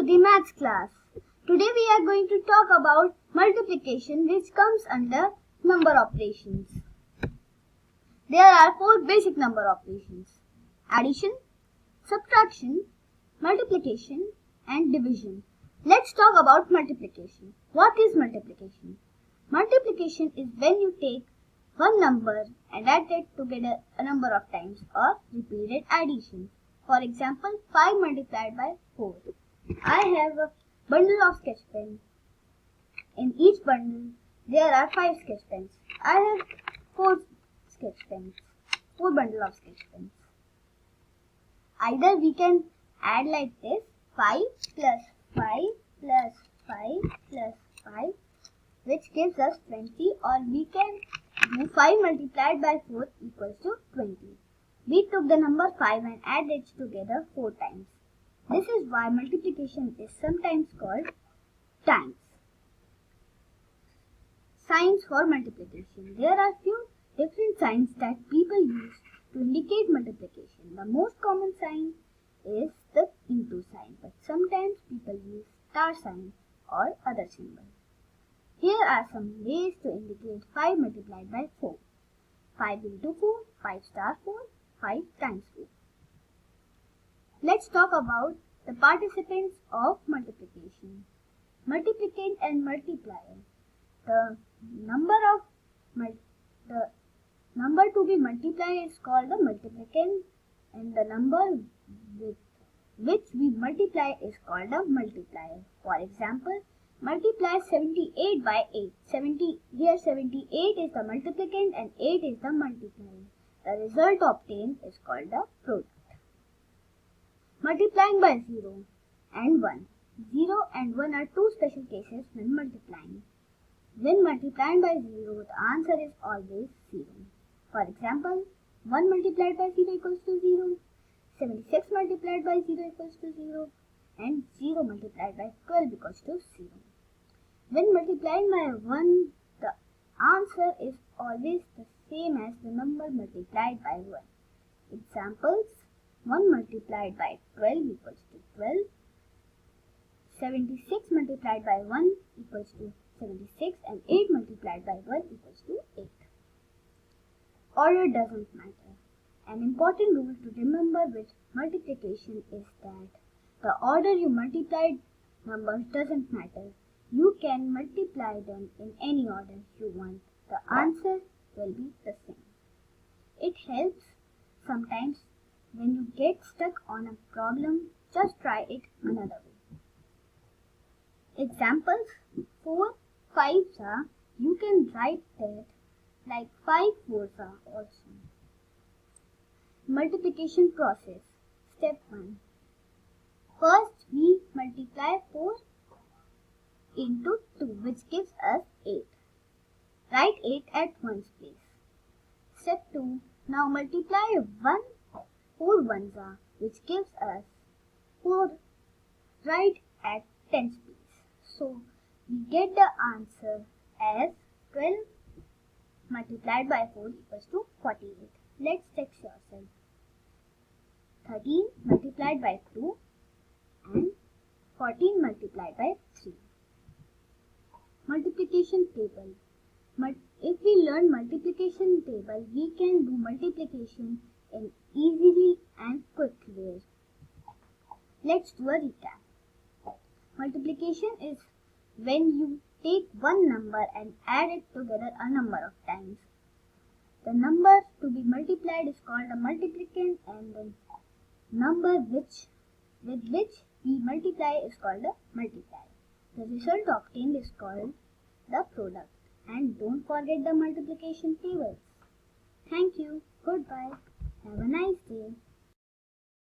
to the maths class. Today we are going to talk about multiplication, which comes under number operations. There are four basic number operations: addition, subtraction, multiplication and division. Let's talk about multiplication. What is multiplication? Multiplication is when you take one number and add it together a number of times, or repeated addition. For example, 5 multiplied by 4. I have a bundle of sketch pens. In each bundle, there are 5 sketch pens. I have 4 sketch pens, 4 bundle of sketch pens. Either we can add like this: 5 plus 5 plus 5 plus 5, which gives us 20, or we can do 5 multiplied by 4 equals to 20. We took the number 5 and added it together 4 times. This is why multiplication is sometimes called times. Signs for multiplication. There are few different signs that people use to indicate multiplication. The most common sign is the into sign, but sometimes people use star sign or other symbol. Here are some ways to indicate 5 multiplied by 4. 5 into 4, 5 star 4, 5 times 4. Let's talk about the participants of multiplication. Multiplicand and multiplier. The number to be multiplied is called the multiplicand, and the number with which we multiply is called a multiplier. For example, multiply 78 by 8. 78 is the multiplicand and 8 is the multiplier. The result obtained is called the product. Multiplying by 0 and 1. 0 and 1 are two special cases when multiplying. When multiplying by 0, the answer is always 0. For example, 1 multiplied by 0 equals to 0, 76 multiplied by 0 equals to 0, and 0 multiplied by 12 equals to 0. When multiplying by 1, the answer is always the same as the number multiplied by 1. Examples: 1 multiplied by 12 equals to 12. 76 multiplied by 1 equals to 76, and 8 multiplied by 1 equals to 8. Order doesn't matter. An important rule to remember with multiplication is that the order you multiplied numbers doesn't matter. You can multiply them in any order you want. The answer will be the same. It helps sometimes when you get stuck on a problem. Just try it another way. Examples: 4 5s are, you can write that like 5 4s are also. Multiplication process. Step 1. First we multiply 4 into 2, which gives us 8. Write 8 at ones place. Step 2. Now multiply 1 4 ones are, which gives us 4. Write at tens place. So we get the answer as 12 multiplied by 4 equals to 48. Let's check yourself. 13 multiplied by 2 and 14 multiplied by 3. Multiplication table. If we learn multiplication table, we can do multiplication in easily and quick ways. Let's do a recap. Multiplication is when you take one number and add it together a number of times. The number to be multiplied is called a multiplicand, and the number with which we multiply is called a multiplier. The result obtained is called the product. And don't forget the multiplication tables. Thank you. Goodbye. Have a nice day.